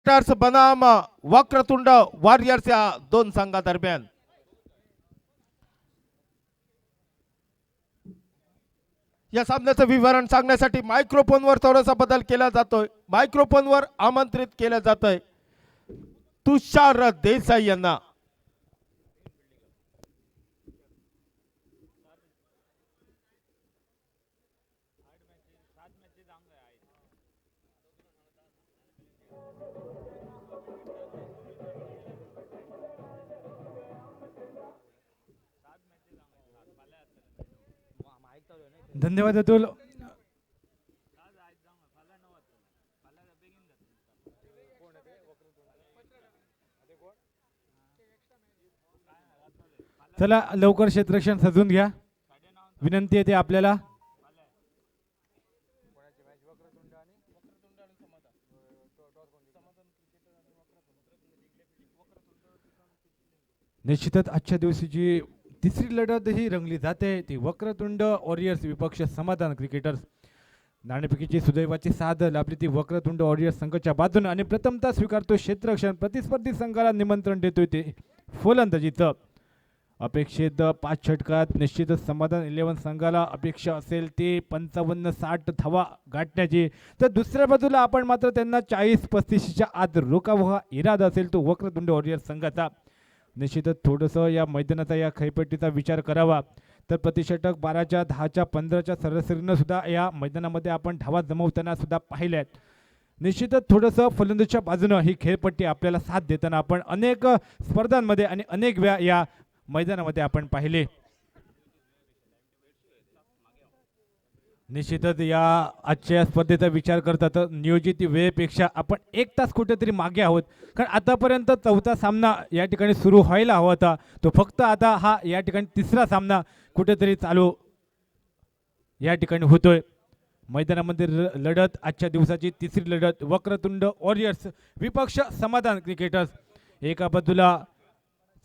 Cricketers बनाम Vakratunda warriors या दोन संघादरम्यान या सामन्याचं विवरण सांगण्यासाठी मायक्रोफोनवर थोडासा बदल केला जातोय. मायक्रोफोनवर आमंत्रित केलं जातंय तुषार देसाई यांना. धन्यवाद अतुल. चला लवकर क्षेत्ररक्षण सजून घ्या, विनंती आहे ते आपल्याला. निश्चितच आजच्या दिवशीची तिसरी लढत ही रंगली जाते ती वक्रतुंड वॉरियर्स विपक्ष समाधान क्रिकेटर्स. नाणेफेकीची सुदैवाची साथ लाभली ती वक्रतुंड वॉरियर्स संघाच्या बाजूने आणि प्रथमतः स्वीकारतो क्षेत्ररक्षण. प्रतिस्पर्धी संघाला निमंत्रण देतोय ते फलंदाजीचं. अपेक्षित 5 षटकात निश्चितच समाधान 11 संघाला अपेक्षा असेल ते 55-60 धावा गाठण्याची, तर दुसऱ्या बाजूला आपण मात्र त्यांना 40-35च्या आत रोखावा इरादा असेल तो वक्रतुंड वॉरियर्स संघाचा. निश्चितच थोडंसं या मैदानाचा या खेळपट्टीचा विचार करावा तर प्रतिषटक 12च्या 10च्या 15च्या सरासरीनं सुद्धा या मैदानामध्ये आपण धावा जमवताना सुद्धा पाहिल्यात. निश्चितच थोडंसं फलंदाजीच्या बाजूनं ही खेळपट्टी आपल्याला साथ देताना आपण अनेक स्पर्धांमध्ये आणि अनेक वेळा या मैदानामध्ये आपण पाहिले. निश्चितच या आजच्या स्पर्धेचा विचार करता तर नियोजित वेळेपेक्षा आपण 1 तास कुठेतरी मागे आहोत. कारण आतापर्यंत 4था सामना या ठिकाणी सुरू व्हायला हवा होता, तो फक्त आता हा या ठिकाणी 3रा सामना कुठेतरी चालू या ठिकाणी होतोय. मैदानामध्ये लढत आजच्या दिवसाची तिसरी लढत वक्रतुंड वॉरियर्स विपक्ष समाधान क्रिकेटर्स. एका बाजूला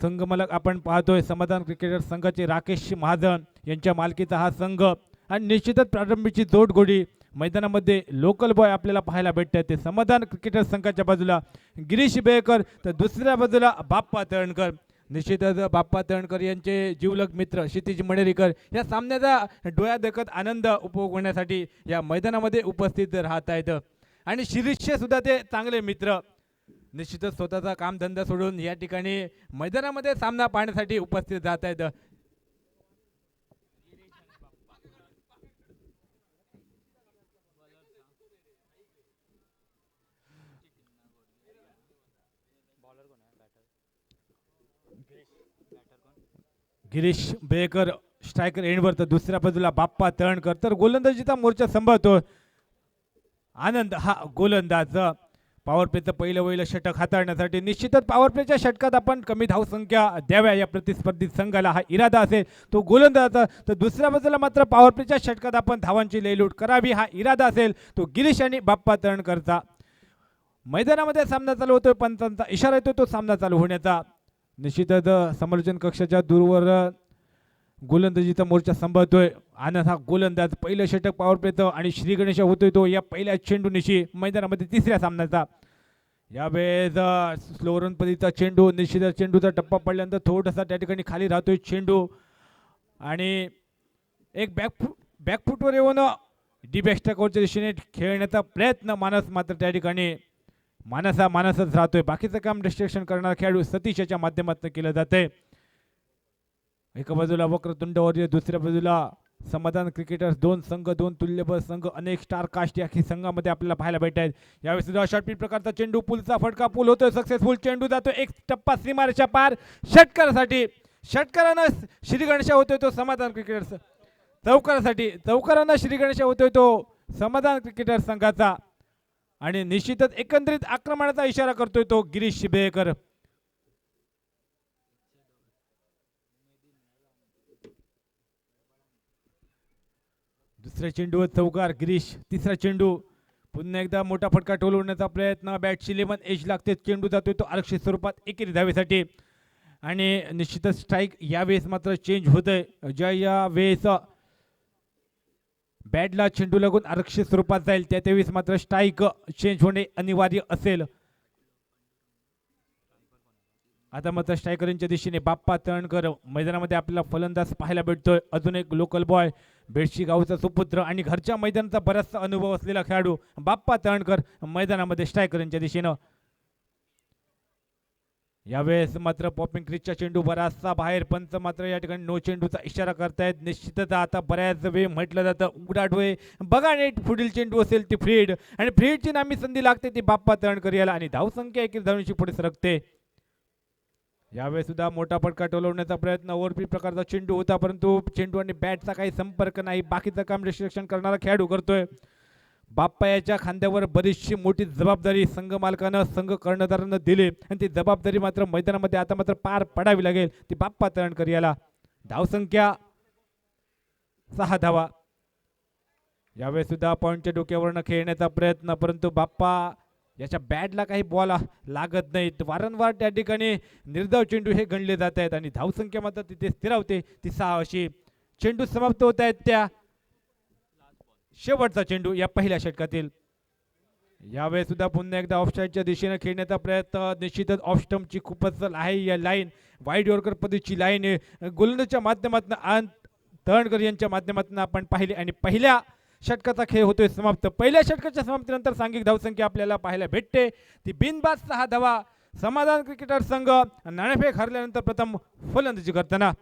संघमालक आपण पाहतोय समाधान क्रिकेटर्स संघाचे राकेश महाजन यांच्या मालकीचा हा संघ आणि निश्चितच प्रारंभीची जोडगोडी मैदानामध्ये लोकल बॉय आपल्याला पाहायला भेटतात ते समाधान क्रिकेटर्स संघाच्या बाजूला गिरीश बेकर, तर दुसऱ्या बाजूला बाप्पा तळणकर. निश्चितच बाप्पा तळणकर यांचे जीवलग मित्र क्षितिज मणेरीकर या सामन्याचा डोळ्या देखत आनंद उपभोग होण्यासाठी या मैदानामध्ये उपस्थित राहत आहेत आणि शिरीषचे सुद्धा ते चांगले मित्र. निश्चितच स्वतःचा कामधंदा सोडून या ठिकाणी मैदानामध्ये सामना पाहण्यासाठी उपस्थित राहत आहेत. गिरीश बेकर स्ट्रायकर एंडवर, तर दुसऱ्या बाजूला बाप्पा तळणकर. तर गोलंदाजीचा मोर्चा सांभाळतो आनंद हा गोलंदाज. पॉवर प्लेचं पहिलं षटक हाताळण्यासाठी निश्चितच पॉवर प्लेच्या षटकात आपण कमी धावसंख्या द्याव्या या प्रतिस्पर्धी संघाला हा इरादा असेल तो गोलंदाजाचा, तर दुसऱ्या बाजूला मात्र पॉवर प्लेच्या षटकात आपण धावांची लयलूट करावी हा इरादा असेल तो गिरीश आणि बाप्पा तळणकरचा. मैदानामध्ये सामना चालू होतोय, पंचांचा इशारा येतो तो सामना चालू होण्याचा. निश्चितच समालोचन कक्षाच्या दूरवर गोलंदाजीचा मोर्चा सांभाळतोय आनंद हा गोलंदाज. पहिलं षटक पॉवर प्लेचं आणि श्री गणेश होतोय तो या पहिल्या चेंडूनिशी मैदानामध्ये तिसऱ्या सामन्याचा. यावेळेस स्लो रन पद्धतीचा चेंडू, निश्चितच चेंडूचा टप्पा पडल्यानंतर थोडासा त्या ठिकाणी खाली राहतोय चेंडू आणि एक बॅकफुटवर येऊन डी बॅकस्टॅकवरच्या दिशेने खेळण्याचा प्रयत्न मानस त्या ठिकाणी मानसच राहतोय. बाकीचं काम डिस्ट्रॅक्शन करणारा खेळाडू सतीशच्या माध्यमातून केलं जातंय. एका बाजूला वक्रतुंड वॉरियर्स, दुसऱ्या बाजूला समाधान क्रिकेटर्स. 2 संघ, 2 तुल्यबळ संघ, अनेक स्टार कास्ट या संघामध्ये आपल्याला पाहायला भेटत आहेत. यावेळी सुद्धा शॉर्टपिच प्रकारचा चेंडू, पुलचा फटका, पुल होतोय सक्सेसफुल. चेंडू जातो एक टप्पा सीमारेषा पार षटकारासाठी. षटकारानं श्री गणेश होतोय तो समाधान क्रिकेटर्स. चौकारानं श्री गणेश होतोय तो समाधान क्रिकेटर्स संघाचा आणि निश्चितच एकंदरीत आक्रमणाचा इशारा करतोय तो गिरीश बेकर. दुसऱ्या चेंडूवर चौकार गिरीश. तिसरा चेंडू पुन्हा एकदा मोठा फटका टोलवण्याचा प्रयत्न, बॅटची लेमन एज लागते. चेंडू जातोय तो आरक्षित स्वरूपात एकेरी धावेसाठी आणि निश्चितच स्ट्राईक यावेळेस मात्र चेंज होतंय. ज्या यावेळेस बॅटला चेंडू लागून आरक्षित स्वरूपात जाईल त्यावेळेस मात्र स्ट्राईक चेंज होणे अनिवार्य असेल. आता मात्र स्ट्रायकरांच्या दिशेने बाप्पा तळणकर मैदानामध्ये आपल्याला फलंदाज पाहायला भेटतोय. अजून एक लोकल बॉय बेडशी गावचा सुपुत्र आणि घरच्या मैदानाचा बराचसा अनुभव असलेला खेळाडू बाप्पा तळणकर मैदानामध्ये स्ट्रायकरांच्या दिशेनं. यावेळेस मात्र पॉपिंग क्रिजचा चेंडू बराचसा बाहेर, पंच मात्र या ठिकाणी नो चेंडूचा इशारा करतायत. निश्चितच आता बऱ्याच वेळ म्हटलं जातं उघडा डोळे बघा नेट, पुढील चेंडू असेल ती फ्रीड आणि फ्रीडची नामी संधी लागते ती बाप्पा तळणकर याला आणि धावसंख्या 1 धावण्याची पुढे सरकते. यावेळेस सुद्धा मोठा फटका टोलवण्याचा प्रयत्न, ओव्हरपी प्रकारचा चेंडू होता परंतु चेंडू आणि बॅटचा काही संपर्क नाही. बाकीचं काम रिस्ट्रिक्शन करणारा खेळाडू करतोय. बाप्पा याच्या खांद्यावर बरीचशी मोठी जबाबदारी संघ मालकानं संघ कर्णधारानं दिली आणि ती जबाबदारी मात्र मैदानामध्ये आता मात्र पार पडावी लागेल ती बाप्पा तळणकर याला. धावसंख्या 6 धावा. यावेळेस सुद्धा पॉईंटच्या डोक्यावरनं खेळण्याचा प्रयत्न परंतु बाप्पा याच्या बॅटला काही बॉल लागत नाहीत. वारंवार त्या ठिकाणी निर्धाव चेंडू हे गणले जात आहेत आणि धावसंख्या मात्र तिथे स्थिरावते ती 6 अशी. चेंडू समाप्त होत आहेत त्या शेवटचा चेंडू या पहिल्या षटकातील. यावेळेस सुद्धा पुन्हा एकदा ऑफसाईडच्या दिशेने खेळण्याचा प्रयत्न. निश्चितच ऑफ स्टंपची खूपच आहे या लाईन, वाईड यॉर्कर पद्धतीची लाईन गोलंदाजच्या माध्यमातून तळणकर यांच्या माध्यमातून आपण पाहिली आणि पहिल्या षटकाचा खेळ होतोय समाप्त. पहिल्या षटकाच्या समाप्तीनंतर सांघिक धावसंख्या आपल्याला पाहायला भेटते ती बिनबाद 6 धावा. समाधान क्रिकेटर संघ नाणेफेक हरल्यानंतर प्रथम फलंदाजी करताना.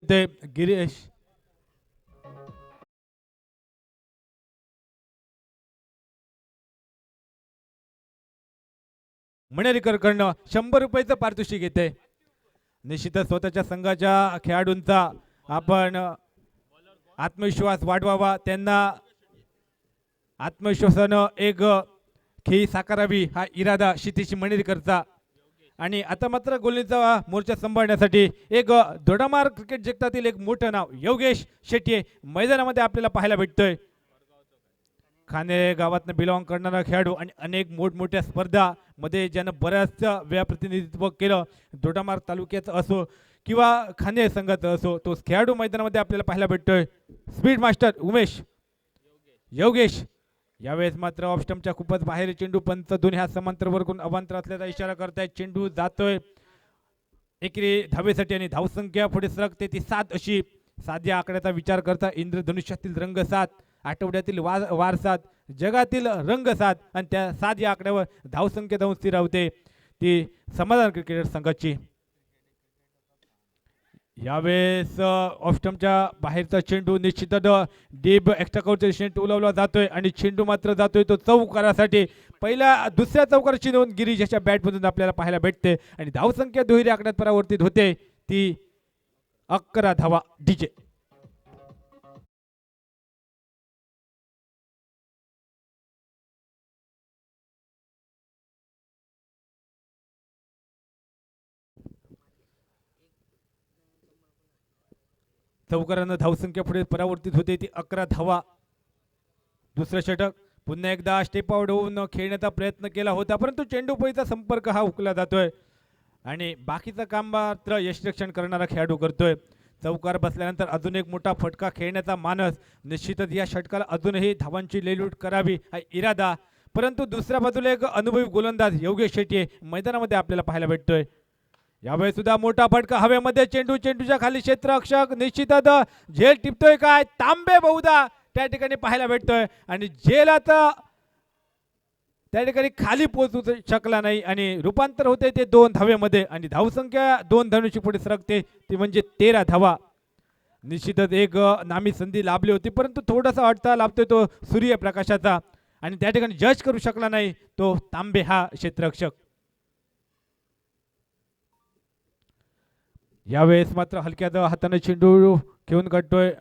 गिरीश मणेरीकरकडनं 100 रुपयाचं पारितोषिक येते. निश्चितच स्वतःच्या संघाच्या खेळाडूंचा आपण आत्मविश्वास वाढवावा, त्यांना आत्मविश्वासानं एक खेळी साकारावी हा इरादा क्षितिज मणेरीकरचा. आणि आता मात्र गोलंदाजीचा मोर्चा सांभाळण्यासाठी एक दोडामार क्रिकेट जगतातील एक मोठं नाव योगेश शेट्टी मैदानामध्ये आपल्याला पाहायला भेटतोय. खाने गावातनं बिलॉंग करणारा खेळाडू आणि अनेक मोठमोठ्या स्पर्धामध्ये ज्यानं बऱ्याच वेळा प्रतिनिधित्व केलं, दोडामार तालुक्याचं असो किंवा खाने संघाचं असो, तो खेळाडू मैदानामध्ये आपल्याला पाहायला भेटतोय. Speed master Umesh Yogesh. यावेळेस मात्र ऑफ स्टंपच्या खूपच बाहेर चेंडू, पंच दोन्ही हा समांतर वरकून अवांतर असल्याचा इशारा करतायत. चेंडू जातोय एकेरी धावेसाठी आणि धावसंख्या पुढे सरकते ती 7 अशी. साध्या आकड्याचा विचार करता इंद्रधनुष्यातील रंग 7, आठवड्यातील वार 7, जगातील रंग 7 आणि त्या 7 या आकड्यावर धावसंख्या धावून स्थिरावते ती समाधान क्रिकेटर संघाची. यावेळेस ऑफ स्टंपच्या बाहेरचा चेंडू निश्चितच डीप एक्स्ट्रा कव्हरच्या दिशेने टोलवला जातोय आणि चेंडू मात्र जातोय तो चौकारासाठी. दुसऱ्या चौकाराची नोंद गिरीश याच्या बॅटमधून आपल्याला पाहायला भेटते आणि धावसंख्या दुहेरी आकड्यात परावर्तित होते ती 11 धावा. डीजे चौकारानं धावसंख्या पुढे परावर्तित होते ती 11 धावा. दुसरं षटक पुन्हा एकदा स्टेप आउट होऊन खेळण्याचा प्रयत्न केला होता परंतु चेंडूपैचा संपर्क हा हुकला जातोय आणि बाकीचं काम मात्र यशरक्षण करणारा खेळाडू करतोय. चौकार बसल्यानंतर अजून एक मोठा फटका खेळण्याचा मानस. निश्चितच या षटकाला अजूनही धावांची लेलूट करावी हा इरादा, परंतु दुसऱ्या बाजूला एक अनुभवी गोलंदाज योगेश शेट्टी मैदानामध्ये आपल्याला पाहायला भेटतोय. यावेळेस सुद्धा मोठा फटका हवेमध्ये, चेंडूच्या खाली क्षेत्ररक्षक निश्चितच झेल टिपतोय काय, तांबे बहुधा त्या ठिकाणी पाहायला भेटतोय आणि झेल आता त्या ठिकाणी खाली पोहोचू शकला नाही आणि रूपांतर होते ते 2 धावेमध्ये आणि धावसंख्या 2 धावांची पुढे सरकते ती म्हणजे 13 धावा. निश्चितच एक नामी संधी लाभली होती परंतु थोडासा अडथळा लाभतोय तो सूर्यप्रकाशाचा आणि त्या ठिकाणी जज करू शकला नाही तो तांबे हा क्षेत्ररक्षक. यावेळेस मात्र हलक्या हाताने चेंडू घेऊन काढतोय,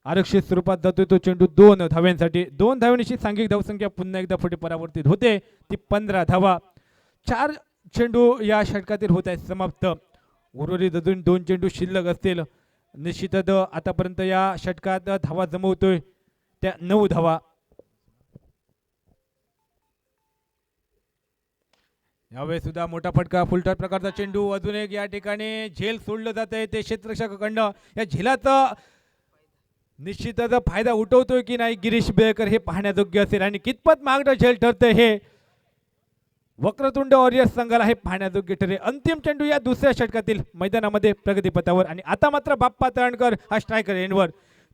आरक्षित स्वरूपात जातोय तो चेंडू 2 धाव्यांसाठी. 2 धाव्यांची सांघिक धावसंख्या पुन्हा एकदा पुढे परावर्तित होते ती 15 धावा. 4 चेंडू या षटकातील होत आहेत समाप्त. उर्वरित अजून 2 चेंडू शिल्लक असतील. निश्चितच आतापर्यंत या षटकात धावा जमवतोय त्या 9 धावा. यावेळी सुद्धा मोठा फटका फुलटॉस प्रकारचा चेंडू अजून एक या ठिकाणी झेल सोडलं जात आहे ते क्षेत्ररक्षकाकडनं. या झेलाचा निश्चितच फायदा उठवतोय की नाही गिरीश बेकर हे पाहण्यायोग्य असेल आणि कितपत मागणं झेल ठरतंय हे वक्रतुंड वॉरियर्स संघाला हे पाहण्यायोग्य ठरेल. अंतिम चेंडू या दुसऱ्या षटकातील मैदानामध्ये प्रगतीपथावर आणि आता मात्र बाप्पा तळणकर हा स्ट्रायकर एंडवर.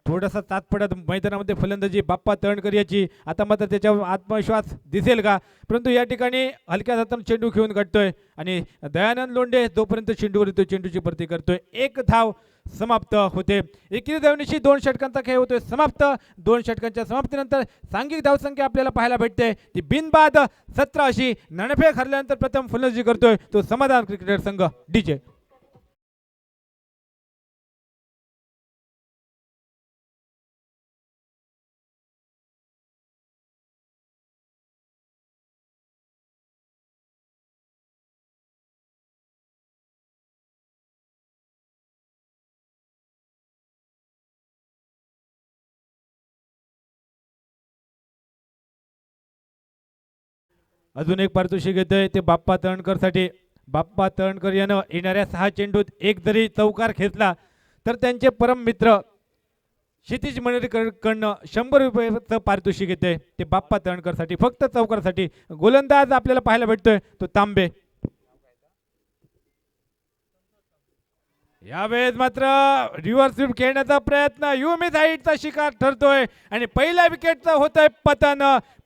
थोडासा तात पडत मैदानामध्ये फलंदाजी बाप्पा तळणकर याची. आता मात्र त्याच्यावर आत्मविश्वास दिसेल का, परंतु या ठिकाणी हलक्या हाताने चेंडू घेऊन गाठतोय आणि दयानंद लोंढे जोपर्यंत चेंडूवर येतोय चेंडूची भरती करतोय. एक धाव समाप्त होते. एकेरी धावणीशी 2 षटकांचा खेळ होतोय समाप्त. 2 षटकांच्या समाप्तीनंतर सांघिक धावसंख्या आपल्याला पाहायला भेटते ती बिनबाद 17 अशी. नाणेफेक हरल्यानंतर प्रथम फलंदाजी करतोय तो समाधान क्रिकेटर संघ डीजे. अजून एक पारितोषिक येतंय ते बाप्पा तळणकर साठी. बाप्पा तळणकर यानं येणाऱ्या 6 चेंडूत एक जरी चौकार खेचला तर त्यांचे परम मित्र क्षितिज मनेरकडनं 100 रुपयाचं पारितोषिक येते ते बाप्पा तळणकर साठी फक्त चौकारासाठी. गोलंदाज आपल्याला पाहायला भेटतोय तो तांबे. यावेळेस मात्र रिव्हर्स स्वीप खेळण्याचा प्रयत्न युमिस हाईटचा शिकार ठरतोय आणि पहिल्या विकेटचा होतोय पतन.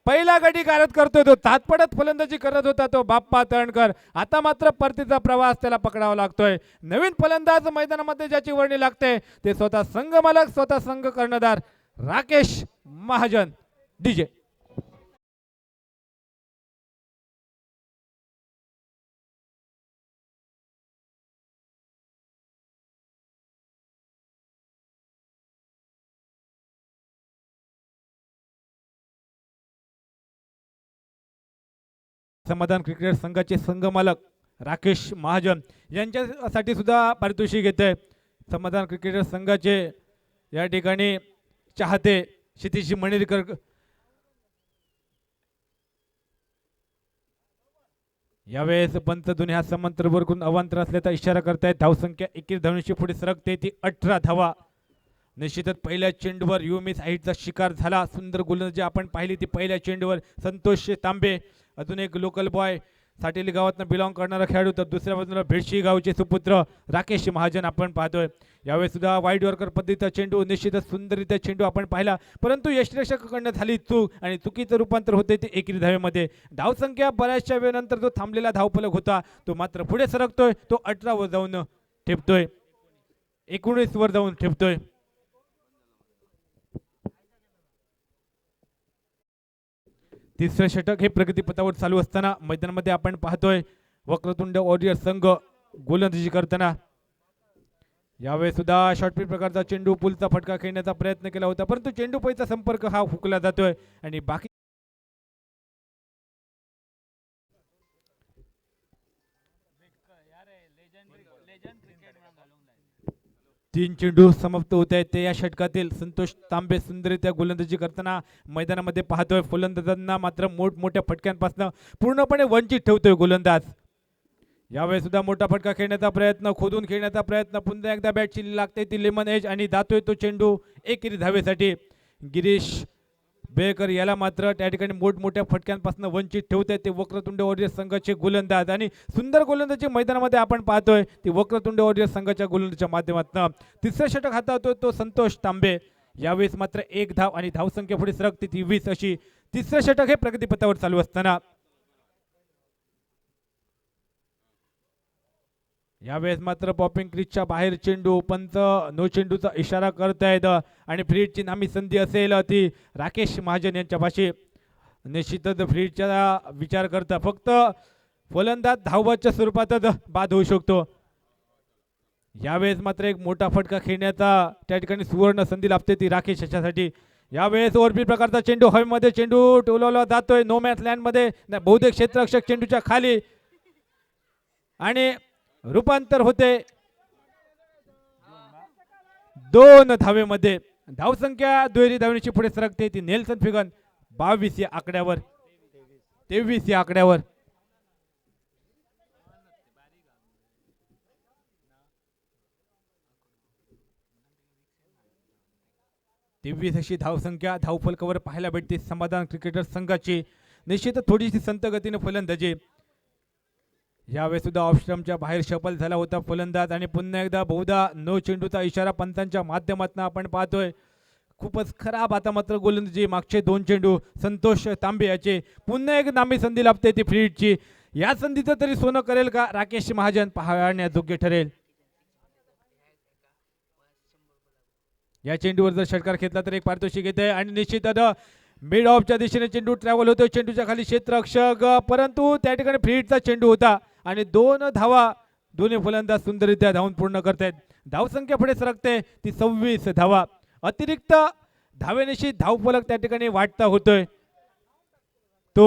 पहिला गडी गारद करतोय तो तात्पडत फलंदाजी करत होता तो बाप्पा तळणकर. आता मात्र परतीचा प्रवास त्याला पकडावा लागतोय. नवीन फलंदाज मैदानामध्ये ज्याची वर्णी लागते ते स्वतः संघ मालक स्वतः संघ कर्णधार राकेश महाजन डीजे. समाधान क्रिकेट संघाचे संघ मालक राकेश महाजन यांच्यासाठी सुद्धा पारितोषिक येते. समाधान क्रिकेट संघाचे या ठिकाणी चाहते क्षितिज मनेरकर यावेळेस पंच दुनिया समांतर वरकून अवांतर असल्याचा इशारा करतायत. धावसंख्या 21 धावण्याची पुढे सरकते ती 18 धावा. निश्चितच पहिल्या चेंडूवर युमिस हाईटचा शिकार झाला. सुंदर गोलंदाजी आपण पाहिली ती पहिल्या चेंडूवर संतोष तांबे अजून एक लोकल बॉय साटेली गावातनं बिलॉंग करणारा खेळाडू तर दुसऱ्या बाजूला भेडशी गावचे सुपुत्र राकेश महाजन आपण पाहतोय. यावेळेस सुद्धा वाईड यॉर्कर पद्धतीचा चेंडू निश्चितच सुंदररित्या चेंडू आपण पाहिला परंतु यष्टिरक्षकाकडनं झाली चूक आणि चुकीचं रूपांतर होते ते एकेरी धावेमध्ये. धावसंख्या बऱ्याचशा वेळेनंतर जो थांबलेला धावफलक होता तो मात्र पुढे सरकतोय. तो 18 वर जाऊन ठेपतोय 19 वर जाऊन ठेपतोय. तिसरं षटक हे प्रगतीपथावर चालू असताना मैदानामध्ये आपण पाहतोय वक्रतुंड वॉरियर्स संघ गोलंदाजी करताना. यावेळेस सुद्धा शॉर्टपिच प्रकारचा चेंडू पुलचा फटका खेळण्याचा प्रयत्न केला होता परंतु चेंडू पैचा संपर्क हा हुकला जातोय आणि बाकी 3 चेंडू समाप्त होत आहेत ते या षटकातील. संतोष तांबे सुंदररित्या गोलंदाजी करताना मैदानामध्ये पाहतोय. फलंदाजांना मात्र मोठमोठ्या फटक्यांपासून पूर्णपणे वंचित ठेवतोय गोलंदाज. यावेळेस सुद्धा मोठा फटका खेळण्याचा प्रयत्न खोदून खेळण्याचा प्रयत्न पुन्हा एकदा बॅट चिल्ली लागते ती लेमन एज आणि जातोय तो चेंडू एकेरी धावेसाठी. गिरीश बेकर याला मात्र त्या ठिकाणी मोठमोठ्या फटक्यांपासून वंचित ठेवते ते वक्रतुंड वॉरियर्स संघाचे गोलंदाज आणि सुंदर गोलंदाजी मैदानामध्ये आपण पाहतोय ती वक्रतुंड वॉरियर्स संघाच्या गोलंदाजीच्या माध्यमातून. तिसरं षटक हाताळतोय तो संतोष तांबे. यावेळेस मात्र 1 धाव आणि धावसंख्या पुढे सरकते ती 20 अशी. तिसरं षटक हे प्रगतीपथावर चालू असताना यावेळेस मात्र पॉपिंग क्रीजच्या बाहेर चेंडू पंच नो चेंडूचा इशारा करतायत आणि फ्रीडची नामी संधी असेल ती राकेश महाजन यांच्या भाषे. निश्चितच फ्रीडचा विचार करता फक्त फलंदाज धावबाच्या स्वरूपातच बाद होऊ शकतो. यावेळेस मात्र एक मोठा फटका खेळण्याचा त्या ठिकाणी सुवर्ण संधी लाभते ती राकेश याच्यासाठी. यावेळेस ओव्हरपील प्रकारचा चेंडू हवेमध्ये चेंडू टोलवला जातोय नो मॅच लँड मध्ये बहुतेक क्षेत्ररक्षक चेंडूच्या खाली आणि रूपांतर होते 2 धावेमध्ये. धावसंख्या दुहेरी धावण्याची पुढे सरकते ती नेल्सन फिगन 22 या आकड्यावर 23 या आकड्यावर. 23 अशी धावसंख्या धावफलकावर पाहायला भेटते समाधान क्रिकेटर संघाची. निश्चितच थोडीशी संत गतीने फलंदाजी. यावेळेस सुद्धा ऑफस्टंपच्या बाहेर शफल झाला होता फलंदाज आणि पुन्हा एकदा बहुधा नो चेंडूचा इशारा पंतांच्या माध्यमातून आपण पाहतोय. खूपच खराब आता मात्र गोलंदाजी. मागचे 2 चेंडू संतोष तांबे याचे. पुन्हा एक नामी संधी लाभते ती फ्रीडची. या संधीचं तरी सोनं करेल का राकेश महाजन पाहण्याजोग्य ठरेल. या चेंडूवर जर षटकार घेतला तर एक पारितोषिक येते आणि निश्चितच मिड ऑफच्या दिशेने चेंडू ट्रॅव्हल होतो. चेंडूच्या खाली क्षेत्ररक्षक परंतु त्या ठिकाणी फ्रीडचा चेंडू होता आणि 2 धावा दोन्ही फलंदाज सुंदररित्या धावून पूर्ण करतात. धावसंख्या पुढे सरकते ती 26 धावा. अतिरिक्त धावेनिशी धावफलक त्या ठिकाणी वाटता होतोय तो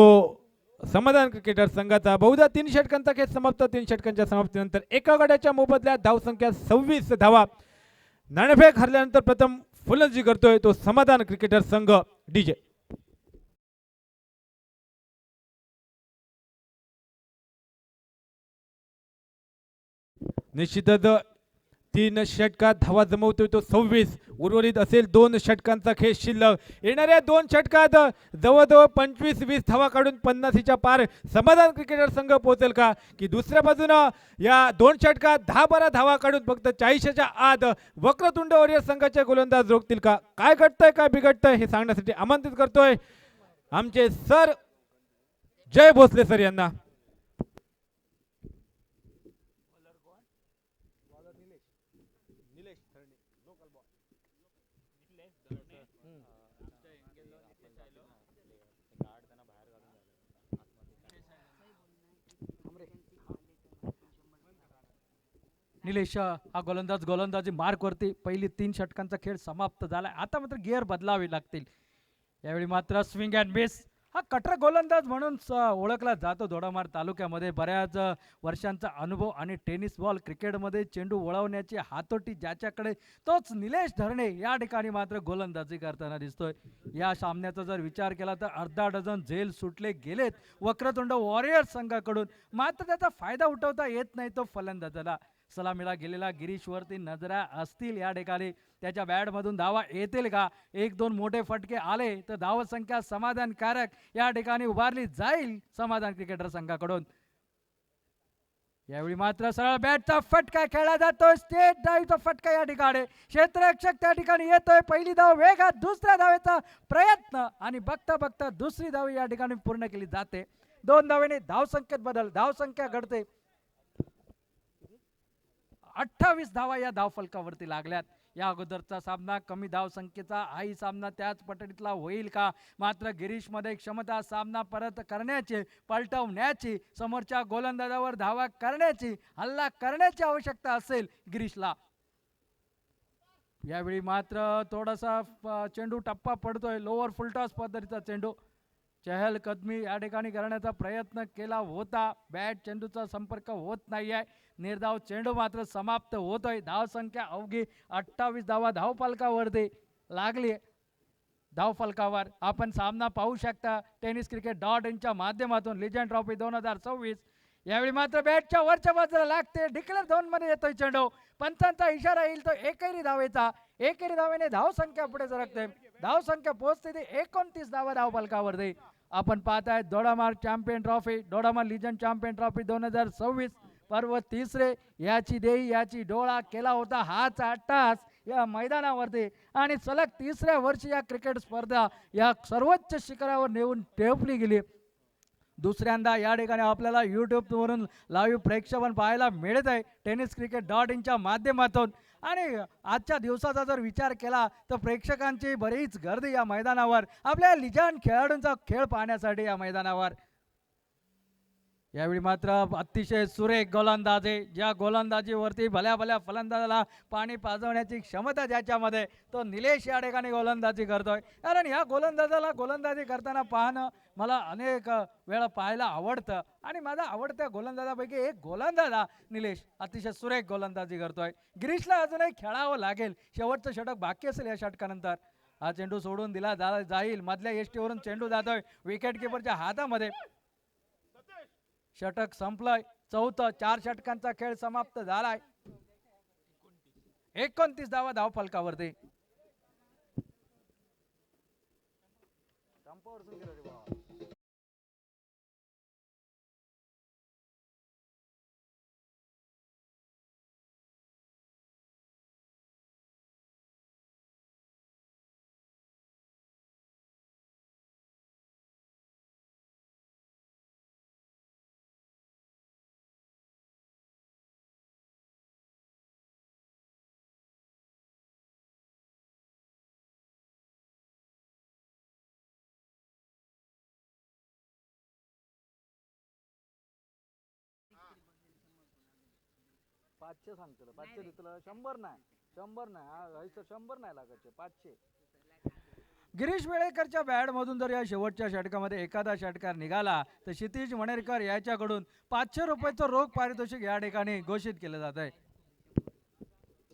समाधान क्रिकेटर संघाचा. बहुधा 3 षटकांचा खेळ समाप्त. 3 षटकांच्या समाप्तीनंतर एका गड्याच्या मोबदल्यात धावसंख्या 26 धावा. नाणेफेक हरल्यानंतर प्रथम फलंदाजी करतोय तो समाधान क्रिकेटर संघ. डीजे निश्चितच 3 षटकात धावा जमवतोय तो 26. उर्वरित असेल 2 षटकांचा खेळ शिल्लक. येणाऱ्या 2 षटकात जवळजवळ 25-20 धावा काढून 50च्या पार समाधान क्रिकेटर संघ पोहोचेल का की दुसऱ्या बाजूनं या 2 षटकात 10-12 धावा काढून फक्त 40च्या आत वक्रतुंड वॉरियर संघाचे गोलंदाज रोखतील का. काय घडतंय काय बिघडतंय हे सांगण्यासाठी आमंत्रित करतोय आमचे सर जय भोसले सर यांना. निलेश हा गोलंदाजी मार्कवरती पहिली 3 षटकांचा खेळ समाप्त झाला. आता मात्र गिअर बदलावे लागतील. यावेळी मात्र स्विंग अँड मिस हा कटर गोलंदाज म्हणून ओळखला जातो. दोडामार्ग तालुक्यामध्ये बऱ्याच वर्षांचा अनुभव आणि टेनिस बॉल क्रिकेटमध्ये चेंडू वळवण्याची हातोटी ज्याच्याकडे तोच निलेश धरणे या ठिकाणी मात्र गोलंदाजी करताना दिसतोय. या सामन्याचा जर विचार केला तर अर्धा डझन झेल सुटले गेलेत वक्रतुंड वॉरियर संघाकडून. मात्र त्याचा फायदा उठवता येत नाही तो फलंदाजाला. सलामीला गेलेला गिरीशवरती नजरा असतील या ठिकाणी. त्याच्या बॅटमधून धावा येतील का. 1-2 मोठे फटके आले तर धावसंख्या समाधानकारक या ठिकाणी उभारली जाईल समाधान क्रिकेटर संघाकडून. यावेळी मात्र सरळ बॅटचा फटका खेळला जातोय. स्टेट ड्राईव्हचा फटका या ठिकाणी. क्षेत्ररक्षक त्या ठिकाणी येतोय. पहिली धाव वेगात दुसऱ्या धावेचा प्रयत्न आणि बघता बघता दुसरी धाव या ठिकाणी पूर्ण केली जाते. 2 धावेने धावसंख्येत बदल. धावसंख्या घडते 28 धावा या धावफलकावरती लागल्यात. या अगोदरचा सामना कमी धावसंख्येचा हाही सामना त्याच पटडीतला होईल का. मात्र गिरीशमध्ये क्षमता सामना परत करण्याची पलटवण्याची समोरच्या गोलंदाजावर धावा करण्याची हल्ला करण्याची आवश्यकता असेल गिरीशला. यावेळी मात्र थोडासा चेंडू टप्पा पडतोय. लोअर फुलटॉस पद्धतीचा चेंडू चहल कदमी या ठिकाणी करण्याचा प्रयत्न केला होता. बॅट चेंडूचा संपर्क होत नाहीये. निर्धाव चेंडू मात्र समाप्त होतोय. धावसंख्या अवघी 28 धावा धावफलकावरती लागली. धावफलकावर आपण सामना पाहू शकता tenniscricket.in च्या माध्यमातून. Legend trophy 2026. यावेळी मात्र बॅटच्या वरच्या बाजूला लागते. डिक्लेअर झोन मध्ये येतोय चेंडू. पंचांचा इशारा येईल तो एकेरी धावेचा. एकेरी धावेने धावसंख्या पुढे सरकते. धावसंख्या पोहोचते ती 29 धावा धावफलकावरती. आपण पाहताय Dodamarg champion trophy, Dodamarg legend champion trophy 2026 पर्व 3रे. याची देई याची डोळा केला होता हाच अट्टास या मैदानावरती आणि सलग 3ऱ्या वर्षी या क्रिकेट स्पर्धा या सर्वोच्च शिखरावर नेऊन ठेवली गेली. दुसऱ्यांदा या ठिकाणी आपल्याला यूट्यूबवरून लाईव्ह प्रेक्षेपण पाहायला मिळत आहे tenniscricket.in च्या माध्यमातून. आणि आजच्या दिवसाचा जर विचार केला तर प्रेक्षकांची बरीच गर्दी या मैदानावर आपल्या लिजंड खेळाडूंचा खेळ पाहण्यासाठी या मैदानावर. यावेळी मात्र अतिशय सुरेख गोलंदाजी. ज्या गोलंदाजीवरती भल्या भल्या फलंदाजाला पाणी पाजवण्याची क्षमता ज्याच्यामध्ये तो निलेश या ठिकाणी गोलंदाजी करतोय. कारण या गोलंदाजाला गोलंदाजी करताना पाहणं मला अनेक वेळा पाहायला आवडतं आणि माझा आवडत्या गोलंदाजापैकी एक गोलंदाज निलेश अतिशय सुरेख गोलंदाजी करतोय. गिरीशला अजूनही खेळावं लागेल. शेवटचं षटक बाकी असेल या षटकानंतर. हा चेंडू सोडून दिला जाईल. मधल्या एसटीवरून चेंडू जातोय विकेट किपरच्या हातामध्ये. षटक संपलंय. चौथं 4 षटकांचा खेळ समाप्त झालाय. 29 धावा धावफलकावरती. 500 सांगतो 500 देतलं 100 नाही 100 नाही हा 100 नाही लागायचे 500. गिरीश वेळेकरच्या बॅडमधून जर या शेवटच्या षटकामध्ये एखादा षटकार निघाला तर क्षितिज वणेरकर याच्याकडून 500 रुपयाचं रोख पारितोषिक या ठिकाणी घोषित केलं जात आहे.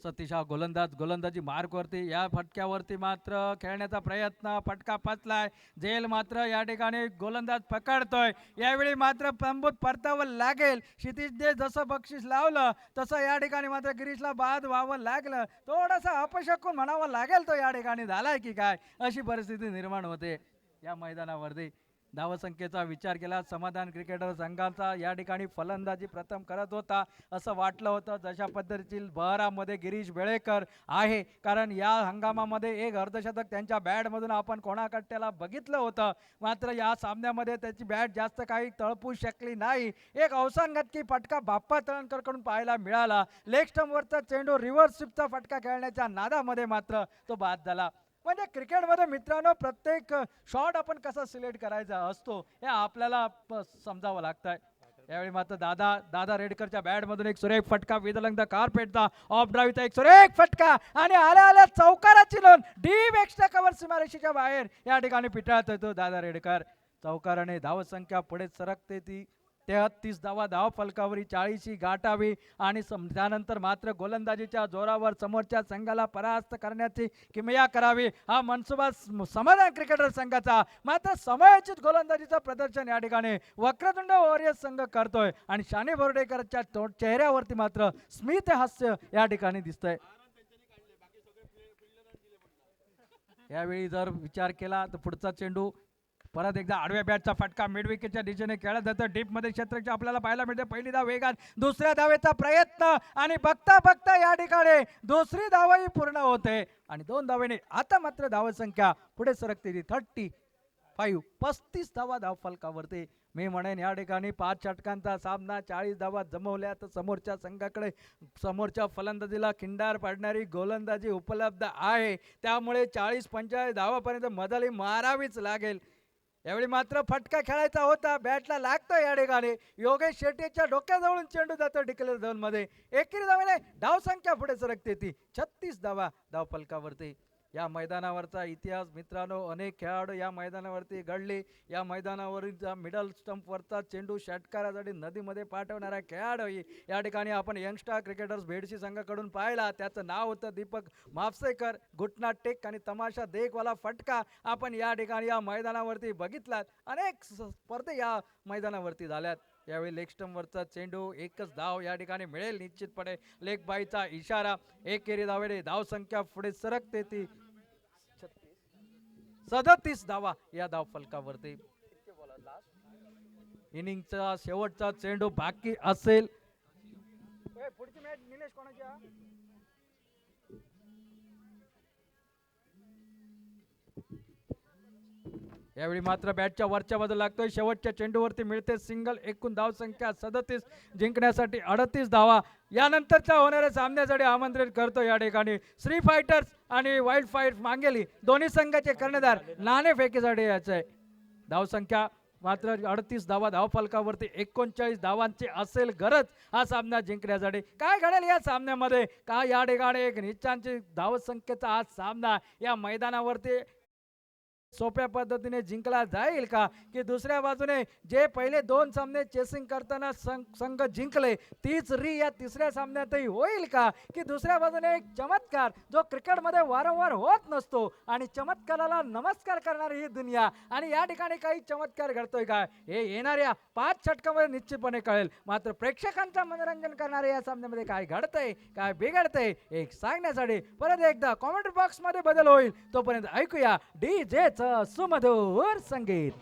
सतीश हा गोलंदाजी मार्कवरती या फटक्यावरती मात्र खेळण्याचा प्रयत्न फटका पचलाय. झेल मात्र या ठिकाणी गोलंदाज पकडतोय. यावेळी मात्र तंबूत परतावं लागेल. क्षितिजने जसं बक्षीस लावलं तसं या ठिकाणी मात्र गिरीशला बाद व्हावं लागलं. थोडासा अपशकून म्हणावं लागेल तो या ठिकाणी झालाय की काय अशी परिस्थिती निर्माण होते या मैदानावरती. धावसंख्येचा विचार केला समाधान क्रिकेटर संघाचा या ठिकाणी फलंदाजी प्रथम करत होता असं वाटलं होतं. जशा पद्धतीची बहरामध्ये गिरीश वेळेकर आहे कारण या हंगामामध्ये एक अर्धशतक त्यांच्या बॅटमधून आपण कोणाकट्ट्याला बघितलं होतं. मात्र या सामन्यामध्ये त्याची बॅट जास्त काही तळपू शकली नाही. एक अवसानगतकी फटका बाप्पा तळणकरकडून पाहायला मिळाला. लेग स्टंपवरचा चेंडू रिव्हर्स स्वीपचा फटका खेळण्याच्या नादामध्ये मात्र तो बाद झाला. म्हणजे क्रिकेटमध्ये मित्रांनो प्रत्येक शॉट आपण कसा सिलेक्ट करायचा असतो हे आपल्याला समजावं लागतंय. यावेळी मात्र दादा रेडकरच्या बॅटमधून एक सुरेख फटका विदलंग कार्पेटचा ऑफ ड्राईव्हचा एक सुरेख फटका आणि आल्या चौकाराची नोंद डीप एक्स्ट्रा कव्हर सीमारेषेच्या बाहेर या ठिकाणी पिटाळत येतो दादा रेडकर. चौकाराने धावसंख्या पुढे सरकते ती 33 धावा धाव फलकावरी 40 गाठावी आणि त्यानंतर मात्र गोलंदाजीच्या जोरावर समोरच्या संघाला परास्त करण्याची किमया करावी हा मनसुबा समाधान क्रिकेटर संघाचा. मात्र समयोचित गोलंदाजीचं प्रदर्शन या ठिकाणी वक्रतुंड वॉरियर्स संघ करतोय आणि शाने बोर्डेकरच्या चेहऱ्यावरती मात्र स्मित हास्य या ठिकाणी दिसतंय. यावेळी जर विचार केला तर पुढचा चेंडू परत एकदा आडव्या बॅटचा फटका मिड विकेटच्या दिशेने खेळला जातो. डीप मध्ये क्षेत्ररक्षक आपल्याला पाहायला मिळते. पहिली धाव वेगात दुसऱ्या धावेचा प्रयत्न आणि बघता बघता या ठिकाणी दुसरी धावही पूर्ण होते आणि 2 धावेने आता मात्र धावसंख्या पुढे सरकते 35 धावा धाव फलकावरती. मी म्हणेन या ठिकाणी 5 षटकांचा सामना 40 धावा जमवल्या तर समोरच्या संघाकडे समोरच्या फलंदाजीला खिंडार पाडणारी गोलंदाजी उपलब्ध आहे. त्यामुळे 40-45 धावापर्यंत मजली मारावीच लागेल. यावेळी मात्र फटका खेळायचा होता बॅटला लागतो या ठिकाणी. योगेश शेट्टीच्या डोक्याजवळून चेंडू जातो डिक्लेअर झोन मध्ये. एकेरी धावेने धावसंख्या पुढे सरकते ती 36 धावा धाव फलकावरती. या मैदानावरचा इतिहास मित्रांनो अनेक खेळाडू या मैदानावरती घडले. या मैदानावरील मिडल स्टंपवरचा चेंडू षटकारासाठी नदीमध्ये पाठवणारा खेळाडू या ठिकाणी आपण यंगस्टार क्रिकेटर्स भेडशी संघाकडून पाहिला. त्याचं नाव होतं दीपक म्हापसेकर. घुटना टेक आणि तमाशा देखवाला फटका आपण या ठिकाणी या मैदानावरती बघितलात. अनेक स्पर्धे या मैदानावरती झाल्यात. यावेळी लेग स्टंपवरचा चेंडू एकच धाव या ठिकाणी मिळेल निश्चितपणे. लेग बायचा इशारा. एकेरी धावेने धावसंख्या पुढे सरकते ती 37 धावा या धाव फलकावरती. इनिंगचा शेवटचा चेंडू बाकी असेल. पुढची मॅच निलेश कोणाची? यावेळी मात्र बॅटच्या वरच्या बाजूला लागतोय. शेवटच्या चेंडूवरती मिळते सिंगल. एकूण धाव संख्या 37 जिंकण्यासाठी 38 धावा यानंतरच्या होणाऱ्या सामन्यासाठी आमंत्रित करतो या ठिकाणी श्री फायटर्स आणि वाईल्ड फाईट मांगेली दोन्ही संघाचे कर्णधार नाणेफेकीसाठी यायचं आहे. धावसंख्या मात्र 38 धावा धाव फलकावरती 39 धावांची असेल गरज हा सामना जिंकण्यासाठी. काय घडेल या सामन्यामध्ये का या ठिकाणी एक निश्चांची धावसंख्येचा हा सामना या मैदानावरती सोप्या पद्धतीने जिंकला जाईल का की दुसऱ्या बाजूने जे पहिले 2 सामने चेसिंग करताना संघ जिंकले तीच या तिसऱ्या सामन्यातही होईल का की दुसऱ्या बाजूने एक चमत्कार जो क्रिकेटमध्ये वारंवार होत नसतो आणि चमत्काराला नमस्कार करणारी ही दुनिया आणि या ठिकाणी काही चमत्कार घडतोय का हे येणाऱ्या 5 षटकामध्ये निश्चितपणे कळेल. मात्र प्रेक्षकांचं मनोरंजन करणाऱ्या या सामन्यामध्ये काय घडतंय काय बिघडतंय एक सांगण्यासाठी परत एकदा कॉमेंट बॉक्स मध्ये बदल होईल. तोपर्यंत ऐकूया DJ यांचं सुमधुर संगीत.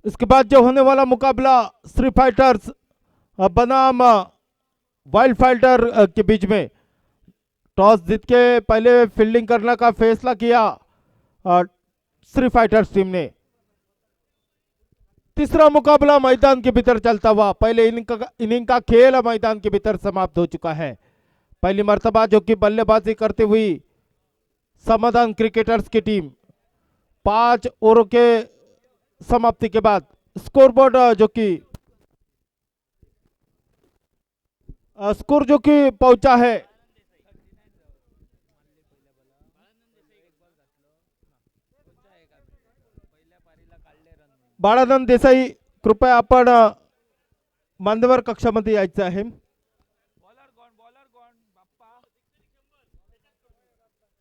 इसके बाद जो होने वाला मुकाबला स्ट्रीट फाइटर्स बनाम वाइल्ड फाइटर के बीच में टॉस जीत के पहले फील्डिंग करने का फैसला किया स्ट्रीट फाइटर्स टीम ने। तीसरा मुकाबला मैदान के भीतर चलता हुआ, पहले इनिंग का खेल मैदान के भीतर समाप्त हो चुका है। पहली मर्तबा जो कि बल्लेबाजी करते हुई समाधान क्रिकेटर्स की टीम 5 ओवरों के समाप्ति के बाद स्कोरबोर्ड स्कोर जो कि पहुंचा है बाळानंद देसाई, कृपया आपण मान्यवर कक्षामध्ये यायचं आहे।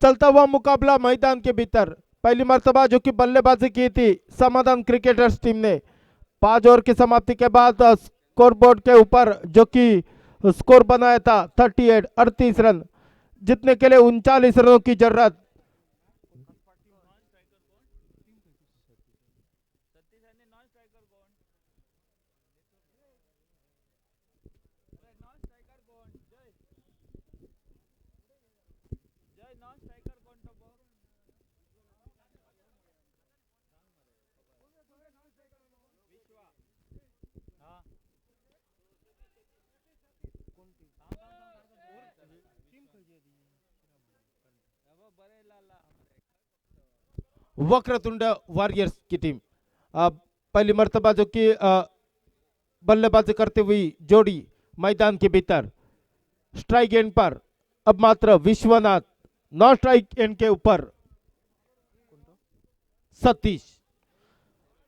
चलता हुआ मुकाबला मैदान के भीतर, पहली मर्तबा जो कि बल्लेबाजी की थी समाधान क्रिकेटर्स टीम ने 5 ओवर की समाप्ति के बाद स्कोरबोर्ड के ऊपर जो कि स्कोर बनाया था 38 रन, जीतने के लिए 39 रनों की जरूरत। वक्रतुंड वॉरियर्स की टीम पहली मर्तबा जो कि बल्लेबाजी करते हुई जोड़ी मैदान के भीतर स्ट्राइक एंड पर अब मात्र विश्वनाथ, नॉन स्ट्राइक एंड के ऊपर सतीश।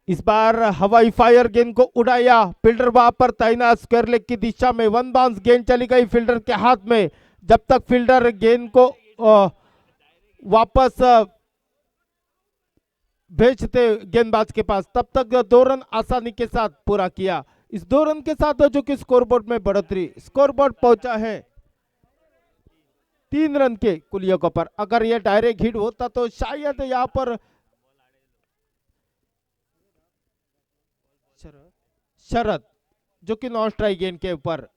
इस बार हवाई फायर गेंद को उड़ाया, फील्डर वहां पर तैनात स्क्वायर लेग की दिशा में, वन बाउंस गेंद चली गई फील्डर के हाथ में। जब तक फील्डर गेंद को वापस भेजते गेंदबाज के पास, तब तक 2 रन आसानी के साथ पूरा किया। इस 2 रन के साथ जो कि स्कोरबोर्ड में बढ़ोतरी, स्कोरबोर्ड पहुंचा है 3 रन के कुलियों पर। अगर यह डायरेक्ट हिट होता तो शायद यहां पर शरद जो कि नॉन स्ट्राइक गेंद के ऊपर,